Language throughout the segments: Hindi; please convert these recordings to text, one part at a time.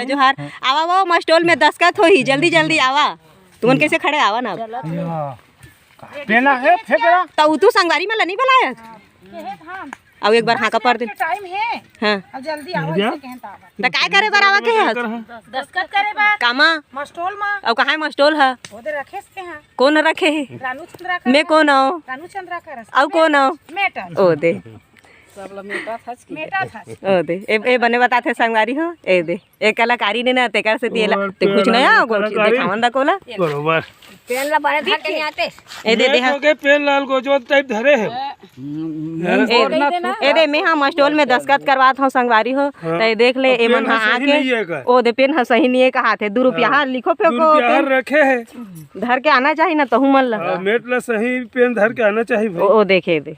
जोहार आवा वो मस्टोल में दस्खत हो ही जल्दी जल्दी आवा तुमन कैसे खड़े आवा ना पेना है फेंकरा तो तू संगवारी में नहीं बुलाया अब एक बार हाँ का पढ़ दे टाइम है हाँ अब जल्दी आओ इसे कहता तो काय करे बर आवा के है दस्खत करे बा कामा मस्टोल में अब कहाँ है मस्टोल है ओदे रखे से हैं कौन रखे है रानू चंद्रा का मैं कौन हो रानू चंद्रा का अब कौन हो मेटा ओ दे मेटा था ओ दे ए बने बताते संगवारी हो ए दे ए कलाकारी ने ना तेकर से तेला ते कुछ नया को दिखावन दा कोला बरोबर पेन ला बने धके नहीं आते ए दे दे के पेन लाल को जो टाइप धरे है ए दे मैं हाँ मस्टोल में दस्खत करवात हूँ संगवारी हो तो देख ले ए मन हाँ आके ओ दे पेन सही नहीं है कहा थे ₹2 लिखो फेंको पेन रखे है धर के आना चाहिए ना तहु मन ला मेट ला सही पेन धर के आना चाहिए भाई ओ देखे दे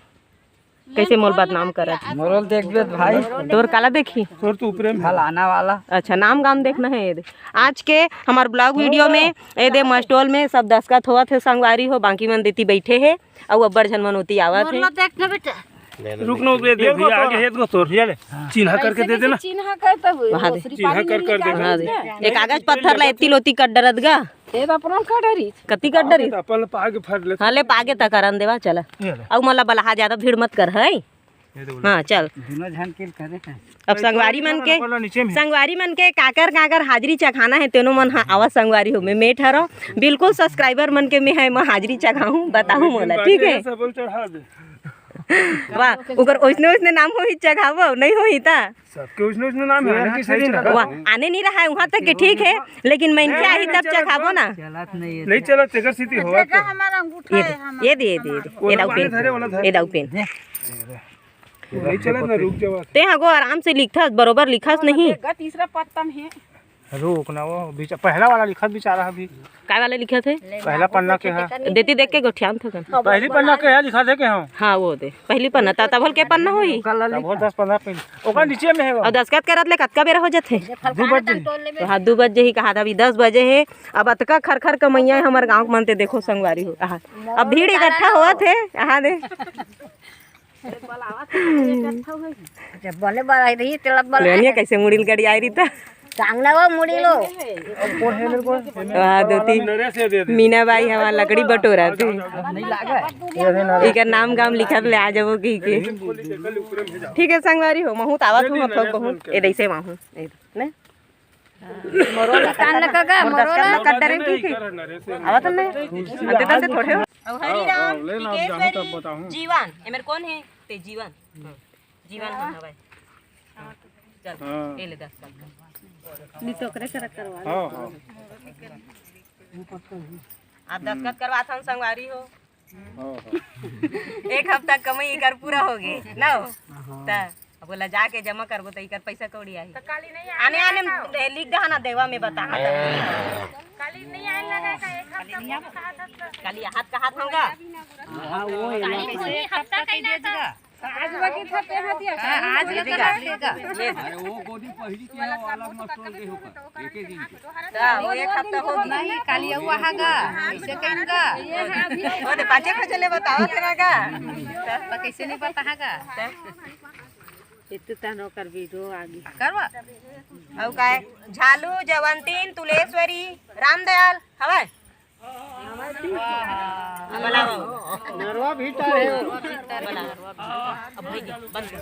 कैसे मोर बदनाम करत मोरल देख बेत भाई तोर काला देखी और तू ऊपर में फलाना वाला अच्छा नाम गाम देखना है ये दे आज के हमार ब्लॉग वीडियो में ए दे मस्टोल में सब दस्खत हुआ थे संगवारी हो बाकी मन देती बैठे है और अब्बर झन मनोती आवत है देखना बेटा रुक नो दे दे भैया आगे हेत को तोड़ ले चिन्ह करके दे देना चिन्ह करता हुए वहाँ दे चिन्ह कर दे वहाँ दे एक कागज पत्थर ला एती लोती कट डरत गा ए अपना का डरी कति कट डरी अपन पाग फट ले हाँ ले पागे तक करन देवा चला अब मला बलहा ज्यादा भीड़ मत कर है हाँ चल दोनों झन किल करे हैं अब संगवारी मन के नीचे में संगवारी मन के काकर काकर हाजिरी चखाना है तेनो मन हाँ आवा संगवारी हो मैं ठहरो बिल्कुल सब्सक्राइबर मन के मैं है मैं हाजिरी चखाऊं बताऊं मोला ठीक है सब चढ़ा दे वाह उकर ओइसने नाम हो ही चखावो नहीं हो ही ता सबके उसने नाम है कि सही ना वाह आने नहीं रहा है वहाँ तक कि ठीक है लेकिन मैं इनके आई तब चखावो ना चलत नहीं नहीं चला तेकर स्थिति होगा तो हमारा अंगूठा है हम ये दे ये दाऊ पेन ये दाऊ पेन नहीं चला ना रुक जाओ ते हाँ गो आराम से लिखस बरोबर लिखस नहीं तीसरा पत्ता में है रुक ना वो बीच पहला वाला लिखत बेचारा अभी काय वाला लिखे थे पहला पन्ना के है देती देख के गोठियान थकन पहली पन्ना के है लिखा थे के हम हाँ वो दे पहली पन्ना ता भल के पन्ना होई बहुत 10-15 पेन ओकर नीचे में है वो और दस्खत करत ले कतका बेरा हो जाथे 2 बजे तो हाँ 2 बजे ही कहा था अभी 10 बजे है अब अतका खरखर कमैया है हमारे गाँव मनते देखो संगवारी हो आहा अब भीड़ इकट्ठा हुआ थे आहा दे जब बोले बड़ा रही तेला लेनिया कैसे मुड़िल गड़ी आई रही था चांगला वो मुड़ी लो वहाँ दोती नरे से दे दे मीना बाई हमारा लकड़ी बटोरा थे नहीं लागे इकर नाम गाम लिखत ले आ जाबो की के ठीक है संगवारी हो महू तावत हूँ थोक बहुत ए दैसे माहू ने मरोला कान लगा मरोला कट डरे की के आवत नहीं अंते तक से थोड़े हो हरि राम टिकेश्वरी जीवन एमर कौन है ते जीवन जीवन हम हवे चल ए ले 10 साल नी तो करे करवा हां हां आप दस्खत करवा था संगवारी हो एक हफ्ता कमाई कर पूरा हो गए ना ता बोला जाके जमा करबो तो इकर पैसा कौड़ी आई आने आने लिख दहा ना देवा में बता काली नहीं आए लगा का एक हफ्ता काली हाथ का हाथ होगा हां वो काली हफ्ता कहीं ना था आज बाकी था पे हाथ दिया आज लेगा अरे वो गोदी पहली के वाला मस्टोल के होकर एक एक इंच वो एक हफ्ता हो गया नहीं काली हुआ हागा कैसे कहेंगा वो दे पांचे खचले बताओ तेरा का तो कैसे नहीं पता हागा इतना नो कर वीडियो आगे करवा औ काय झालू जवंतीन तुलेश्वरी रामदयाल हवे नरवा भीतर है अब भाई बंद कर